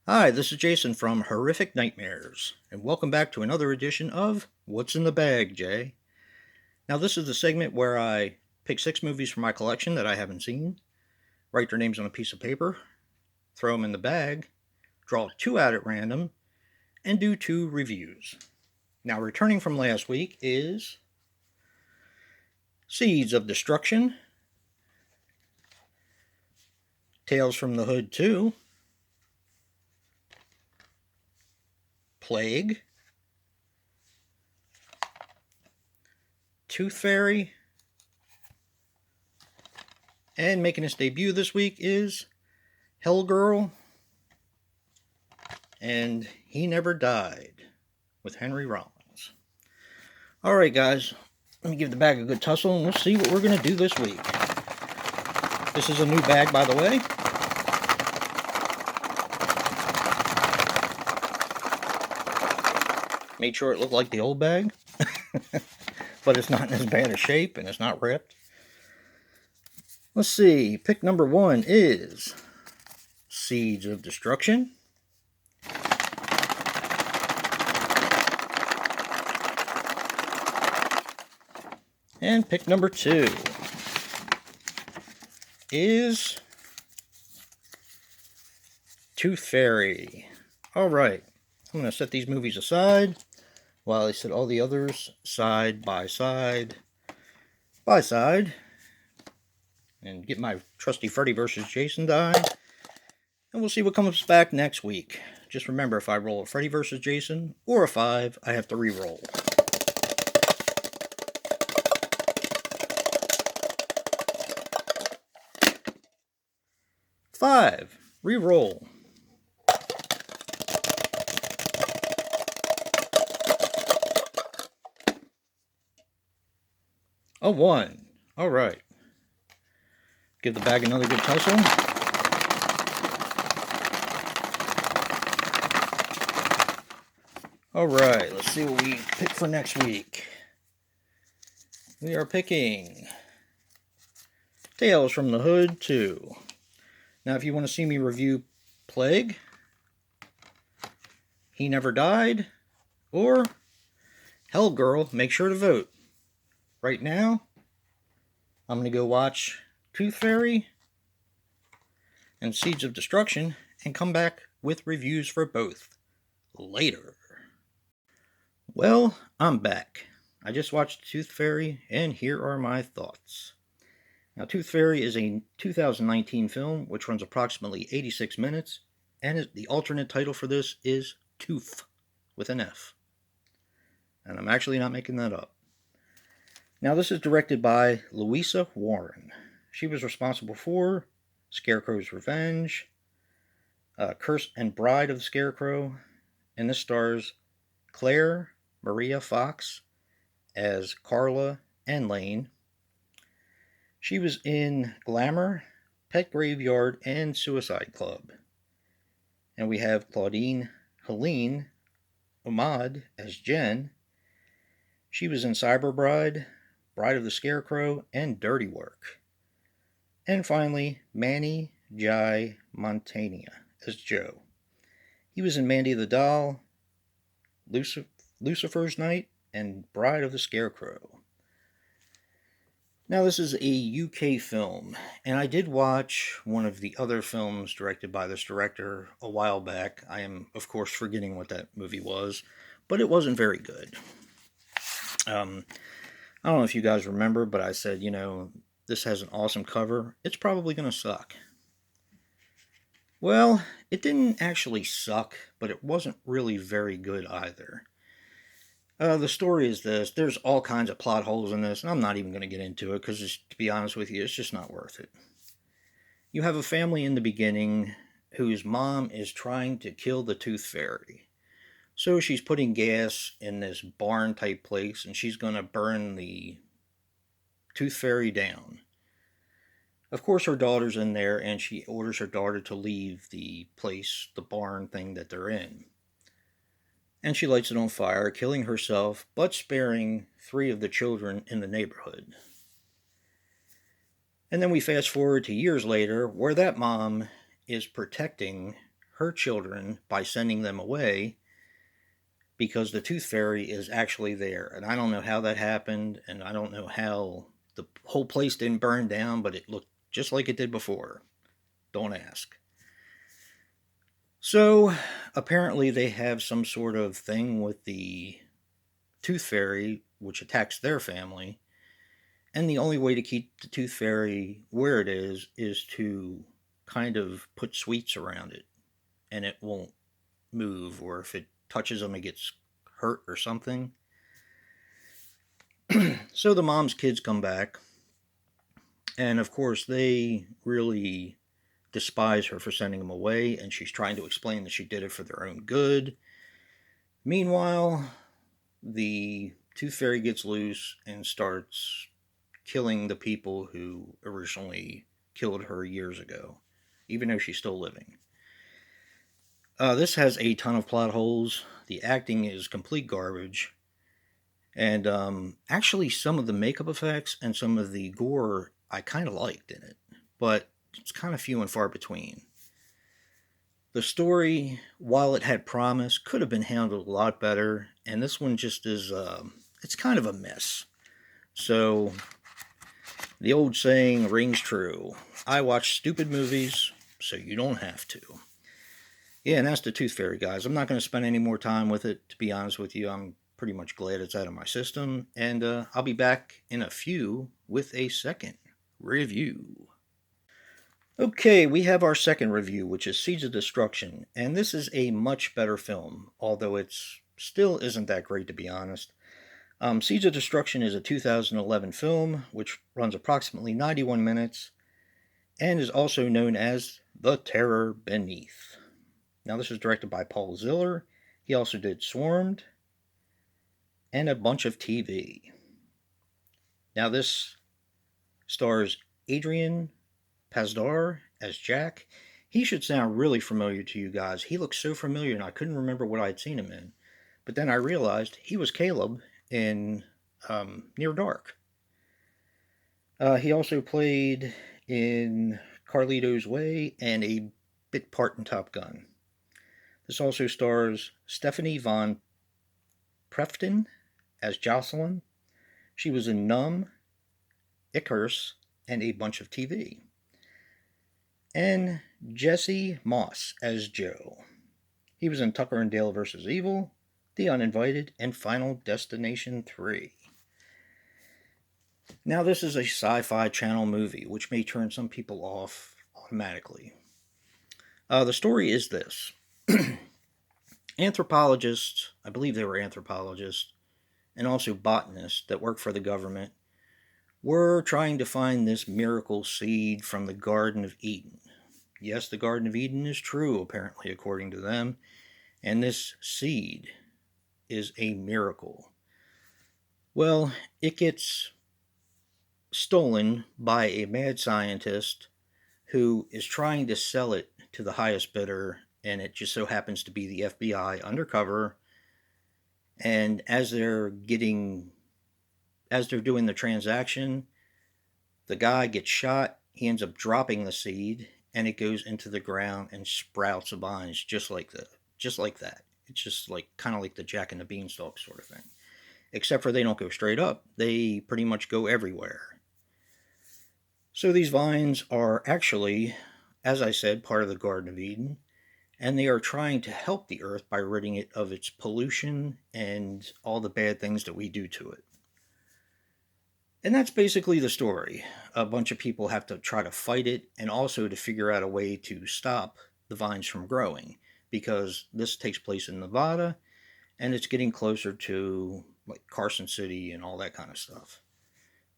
Hi, this is Jason from Horrific Nightmares, and welcome back to another edition of What's in the Bag, Jay. Now, this is the segment where I pick 6 movies from my collection that I haven't seen, write their names on a piece of paper, throw them in the bag, draw 2 out at random, and do 2 reviews. Now, returning from last week is Seeds of Destruction, Tales from the Hood 2, Plague, Tooth Fairy, and making its debut this week is Hell Girl and He Never Died with Henry Rollins. Alright, guys, let me give the bag a good tussle and let's see what we're going to do this week. This is a new bag, by the way. Made sure it looked like the old bag, but it's not in as bad a shape and it's not ripped. Let's see, pick number 1 is Seeds of Destruction. And pick number 2 is Tooth Fairy. Alright, I'm going to set these movies aside while I set all the others side by side by side and get my trusty Freddy vs. Jason die. And we'll see what comes back next week. Just remember, if I roll a Freddy vs. Jason or a 5, I have to re-roll. Five. Re-roll. A 1. Alright. Give the bag another good tussle. Alright, let's see what we pick for next week. We are picking Tales from the Hood 2. Now, if you want to see me review Plague, He Never Died, or Hell Girl, make sure to vote. Right now, I'm going to go watch Tooth Fairy and Seeds of Destruction and come back with reviews for both later. Well, I'm back. I just watched Tooth Fairy, and here are my thoughts. Now, Tooth Fairy is a 2019 film which runs approximately 86 minutes, and the alternate title for this is Tooth, with an F. And I'm actually not making that up. Now, this is directed by Louisa Warren. She was responsible for Scarecrow's Revenge, Curse and Bride of the Scarecrow, and this stars Claire Maria Fox as Carla and Lane. She was in Glamour, Pet Graveyard, and Suicide Club. And we have Claudine Helene Ahmad as Jen. She was in Cyber Bride, Bride of the Scarecrow, and Dirty Work. And finally, Manny Jai Montania as Joe. He was in Mandy the Doll, Lucifer's Night, and Bride of the Scarecrow. Now, this is a UK film, and I did watch one of the other films directed by this director a while back. I am, of course, forgetting what that movie was, but it wasn't very good. I don't know if you guys remember, but I said, this has an awesome cover. It's probably going to suck. Well, it didn't actually suck, but it wasn't really very good either. The story is this. There's all kinds of plot holes in this, and I'm not even going to get into it because, to be honest with you, it's just not worth it. You have a family in the beginning whose mom is trying to kill the Tooth Fairy. So she's putting gas in this barn-type place, and she's going to burn the Tooth Fairy down. Of course, her daughter's in there, and she orders her daughter to leave the place, the barn thing that they're in. And she lights it on fire, killing herself, but sparing 3 of the children in the neighborhood. And then we fast forward to years later, where that mom is protecting her children by sending them away because the Tooth Fairy is actually there. And I don't know how that happened, and I don't know how the whole place didn't burn down, but it looked just like it did before. Don't ask. So apparently they have some sort of thing with the Tooth Fairy, which attacks their family. And the only way to keep the Tooth Fairy where it is to kind of put sweets around it. And it won't move, or if it touches them, it gets hurt or something. So the mom's kids come back. And of course, they really despise her for sending them away. And she's trying to explain that she did it for their own good. Meanwhile, the Tooth Fairy gets loose and starts killing the people who originally killed her years ago, even though she's still living. This has a ton of plot holes. The acting is complete garbage. And actually, some of the makeup effects and some of the gore I kind of liked in it, but it's kind of few and far between. The story, while it had promise, could have been handled a lot better, and this one just is, it's kind of a mess. So, the old saying rings true. I watch stupid movies, so you don't have to. Yeah, and that's the Tooth Fairy, guys. I'm not going to spend any more time with it, to be honest with you. I'm pretty much glad it's out of my system, and I'll be back in a few with a second review. Okay, we have our second review, which is Seeds of Destruction, and this is a much better film, although it still isn't that great, to be honest. Seeds of Destruction is a 2011 film, which runs approximately 91 minutes, and is also known as The Terror Beneath. Now, this is directed by Paul Ziller. He also did Swarmed and a bunch of TV. Now, this stars Adrian Pasdar as Jack. He should sound really familiar to you guys. He looks so familiar, and I couldn't remember what I'd seen him in. But then I realized he was Caleb in Near Dark. He also played in Carlito's Way and a bit part in Top Gun. This also stars Stephanie Von Preften as Jocelyn. She was in Numb, Icarus, and a bunch of TV. And Jesse Moss as Joe. He was in Tucker and Dale vs. Evil, The Uninvited, and Final Destination 3. Now, this is a Sci-Fi Channel movie, which may turn some people off automatically. The story is this. Anthropologists, I believe they were anthropologists, and also botanists that work for the government, were trying to find this miracle seed from the Garden of Eden. Yes, the Garden of Eden is true, apparently, according to them, and this seed is a miracle. Well, it gets stolen by a mad scientist who is trying to sell it to the highest bidder, and it just so happens to be the FBI undercover. And as they're doing the transaction, the guy gets shot. He ends up dropping the seed, and it goes into the ground and sprouts vines just like that. It's just like kind of like the Jack and the Beanstalk sort of thing. Except for they don't go straight up. They pretty much go everywhere. So these vines are actually, as I said, part of the Garden of Eden, and they are trying to help the earth by ridding it of its pollution and all the bad things that we do to it. And that's basically the story. A bunch of people have to try to fight it, and also to figure out a way to stop the vines from growing, because this takes place in Nevada, and it's getting closer to like Carson City and all that kind of stuff.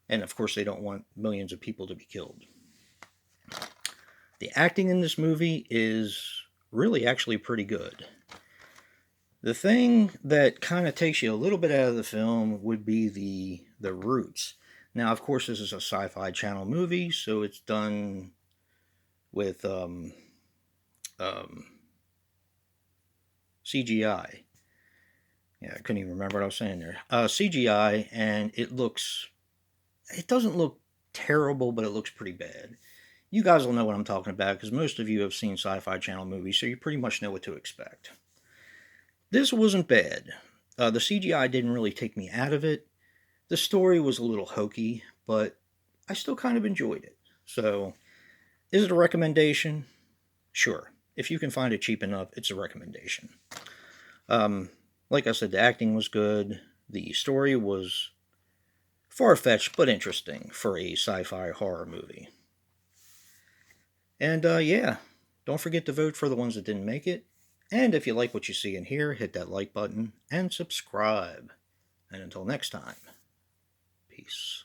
And of course, they don't want millions of people to be killed. The acting in this movie is really actually pretty good. The thing that kind of takes you a little bit out of the film would be the roots. Now, of course, this is a Sci-Fi Channel movie, so it's done with CGI. Yeah, I couldn't even remember what I was saying there. CGI, and it doesn't look terrible, but it looks pretty bad. You guys will know what I'm talking about because most of you have seen Sci-Fi Channel movies, so you pretty much know what to expect. This wasn't bad. The CGI didn't really take me out of it. The story was a little hokey, but I still kind of enjoyed it. So, is it a recommendation? Sure. If you can find it cheap enough, it's a recommendation. Like I said, the acting was good. The story was far-fetched but interesting for a sci-fi horror movie. And yeah, don't forget to vote for the ones that didn't make it. And if you like what you see and hear, hit that like button and subscribe. And until next time, peace.